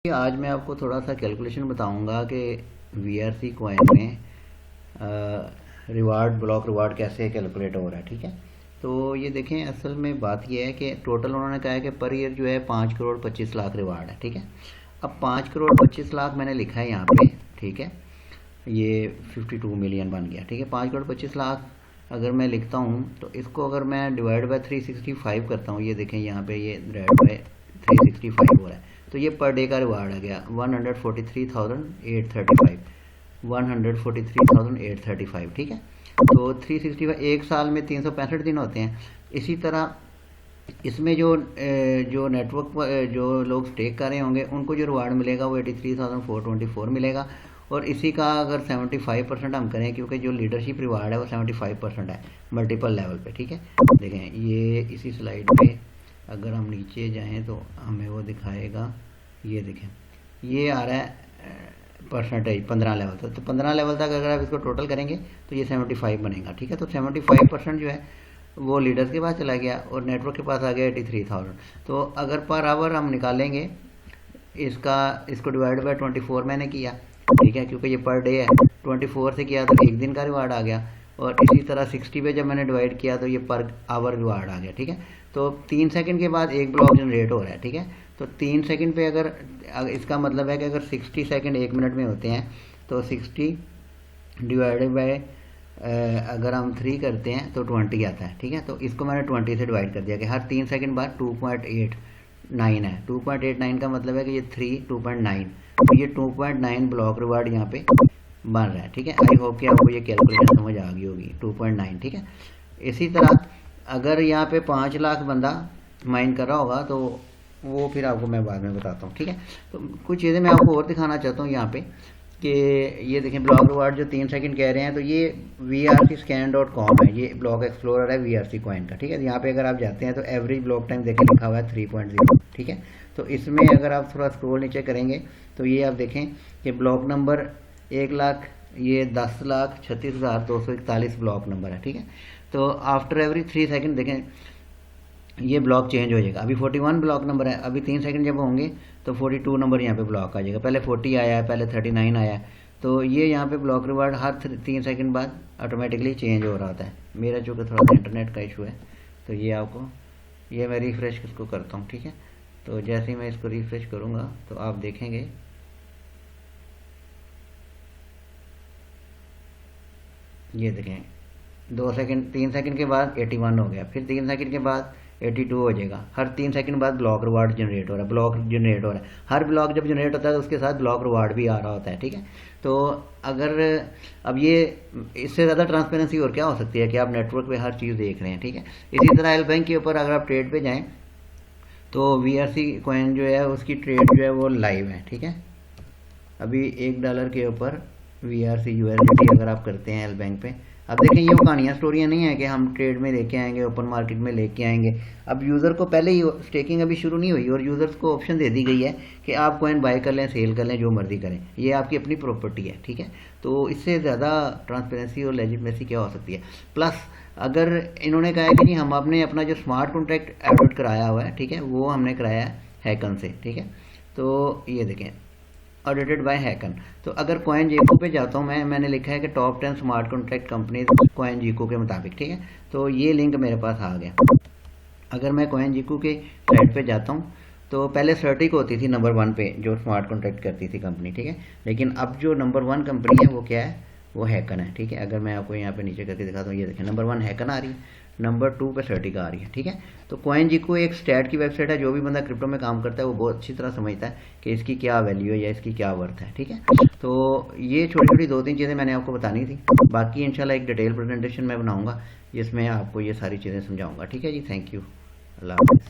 आज मैं आपको थोड़ा सा कैलकुलेशन बताऊंगा कि VRC कॉइन में रिवार्ड ब्लॉक रिवार्ड कैसे कैलकुलेट हो रहा है। ठीक है, तो ये देखें, असल में बात ये है कि टोटल उन्होंने कहा है कि पर ईयर जो है 5 करोड़ 25 लाख रिवार्ड है। ठीक है, अब 5 करोड़ 25 लाख मैंने लिखा है यहाँ पे। ठीक है, ये 52 मिलियन बन गया। ठीक है, 5 करोड़ 25 लाख अगर मैं लिखता हूँ तो इसको अगर मैं डिवाइड बाय 365 करता हूँ, ये देखें यहाँ पे ये डिवाइड बाय 365 हो रहा है, तो ये पर डे का रिवार्ड आ गया 143,835 143,835। ठीक है, तो 365 एक साल में 365 दिन होते हैं। इसी तरह इसमें जो नेटवर्क जो लोग स्टेक कर रहे होंगे उनको जो रिवार्ड मिलेगा वो 83,424 मिलेगा। और इसी का अगर 75% हम करें, क्योंकि जो लीडरशिप रिवार्ड है वो 75% है मल्टीपल लेवल पे। ठीक है, देखें ये इसी स्लाइड पे अगर हम नीचे जाएं तो हमें वो दिखाएगा। ये देखें, ये आ रहा है परसेंटेज 15 लेवल तक। तो 15 लेवल तक अगर आप इसको टोटल करेंगे तो ये 75 बनेगा। ठीक है, तो 75% जो है वो लीडर्स के पास चला गया और नेटवर्क के पास आ गया 83,000। तो अगर पर आवर हम निकालेंगे इसको डिवाइड बाय 24 मैंने किया। ठीक है, क्योंकि ये पर डे है, 24 से किया तो एक दिन का रिवार्ड आ गया। और इसी तरह 60 पे जब मैंने डिवाइड किया तो ये पर आवर रिवार्ड आ गया। ठीक है, तो 3 सेकंड के बाद एक ब्लॉक जनरेट हो रहा है। ठीक है, तो 3 सेकंड पे अगर इसका मतलब है कि अगर 60 सेकंड 1 मिनट में होते हैं तो 60 डिवाइडेड बाय अगर हम 3 करते हैं तो 20 आता है। ठीक है, तो इसको मैंने 20 से डिवाइड कर दिया कि हर 3 सेकंड बाद 2.89 है। 2.89 का मतलब है कि ये 2.9, तो ये 2.9 ब्लॉक रिवार्ड यहाँ पे बन रहा है। ठीक है, आई होप कि आपको ये कैलकुलेशन समझ आ गई होगी, 2.9। ठीक है, इसी तरह अगर यहाँ पे 5 लाख बंदा माइन कर रहा होगा तो वो फिर आपको मैं बाद में बताता हूँ। ठीक है, तो कुछ चीज़ें मैं आपको और दिखाना चाहता हूँ यहाँ पे कि ये देखें ब्लॉक रिवार्ड जो 3 सेकंड कह रहे हैं, तो ये VRCscan.com है, ये ब्लॉक एक्सप्लोरर है VRC कॉइन का। ठीक है, यहाँ पे अगर आप जाते हैं तो एवरेज ब्लॉक टाइम देखें लिखा हुआ है 3.0। ठीक है, तो इसमें अगर आप थोड़ा स्क्रॉल नीचे करेंगे तो ये आप देखें कि ब्लॉक नंबर 1 लाख, ये 10,36,241 ब्लॉक नंबर है। ठीक है, तो आफ्टर एवरी 3 सेकंड देखें ये ब्लॉक चेंज हो जाएगा। अभी 41 ब्लॉक नंबर है, अभी 3 सेकंड जब होंगे तो 42 नंबर यहाँ पे ब्लॉक आ जाएगा। पहले 40 आया है, पहले 39 आया है, तो ये यहाँ पे ब्लॉक रिवार्ड हर 3 सेकंड बाद ऑटोमेटिकली चेंज हो रहा होता है। मेरा चूँकि थोड़ा सा इंटरनेट का इशू है तो ये आपको, ये मैं रिफ्रेश इसको करता हूँ। ठीक है, तो जैसे ही मैं इसको रिफ्रेश करूँगा तो आप देखेंगे ये देखें 2 सेकंड 3 सेकंड के बाद 81 हो गया, फिर 3 सेकंड के बाद 82 हो जाएगा। हर 3 सेकंड बाद ब्लॉक रिवार्ड जनरेट हो रहा है, ब्लॉक जनरेट हो रहा है। हर ब्लॉक जब जनरेट होता है तो उसके साथ ब्लॉक रिवार्ड भी आ रहा होता है। ठीक है, तो अगर अब ये इससे ज़्यादा ट्रांसपेरेंसी और क्या हो सकती है कि आप नेटवर्क पे हर चीज़ देख रहे हैं। ठीक है, इसी तरह एल बैंक के ऊपर अगर आप ट्रेड पे जाएँ तो VRC कॉइन जो है उसकी ट्रेड जो है वो लाइव है। ठीक है, अभी $1 के ऊपर VRC USDT अगर आप करते हैं एल बैंक पे, अब देखें ये वो कहानियाँ स्टोरियाँ नहीं है कि हम ट्रेड में लेके आएंगे, ओपन मार्केट में लेके आएंगे। अब यूज़र को पहले ही स्टेकिंग अभी शुरू नहीं हुई और यूज़र्स को ऑप्शन दे दी गई है कि आप कॉइन बाय कर लें, सेल कर लें, जो मर्जी करें, ये आपकी अपनी प्रॉपर्टी है। ठीक है, तो इससे ज़्यादा ट्रांसपेरेंसी और लेजिटमेसी क्या हो सकती है। प्लस अगर इन्होंने कहा है कि नहीं, हम आपने अपना जो स्मार्ट कॉन्ट्रैक्ट एडॉप्ट कराया हुआ है, ठीक है, वो हमने कराया है हैकन से। ठीक है, तो ये देखें ऑडिटेड बाय हैकन। तो अगर कॉइन जीको पे जाता हूँ मैंने लिखा है कि top 10 smart contract companies coin जीको के मुताबिक। ठीक है, तो ये लिंक मेरे पास आ गया। अगर मैं कॉइन जीको के साइट पे जाता हूँ तो पहले सर्टिक होती थी नंबर 1 पे जो स्मार्ट कॉन्ट्रैक्ट करती थी कंपनी। ठीक है, लेकिन अब जो नंबर 1 कंपनी है वो क्या है, वो हैकन है। ठीक है, अगर मैं आपको यहाँ पे नीचे करके दिखाता हूँ, ये देखें नंबर 1 हैकन आ रही है, नंबर 2 पे सर्टिका आ रही है। ठीक है, तो कॉइन जीको एक स्टैट की वेबसाइट है, जो भी बंदा क्रिप्टो में काम करता है वो बहुत अच्छी तरह समझता है कि इसकी क्या वैल्यू है या इसकी क्या वर्थ है। ठीक है, तो ये छोटी छोटी 2-3 चीज़ें मैंने आपको बतानी थी। बाकी इंशाल्लाह एक डिटेल प्रेजेंटेशन मैं बनाऊंगा जिसमें आपको ये सारी चीज़ें समझाऊंगा। ठीक है जी, थैंक यू, अल्लाह हाफ़िज़।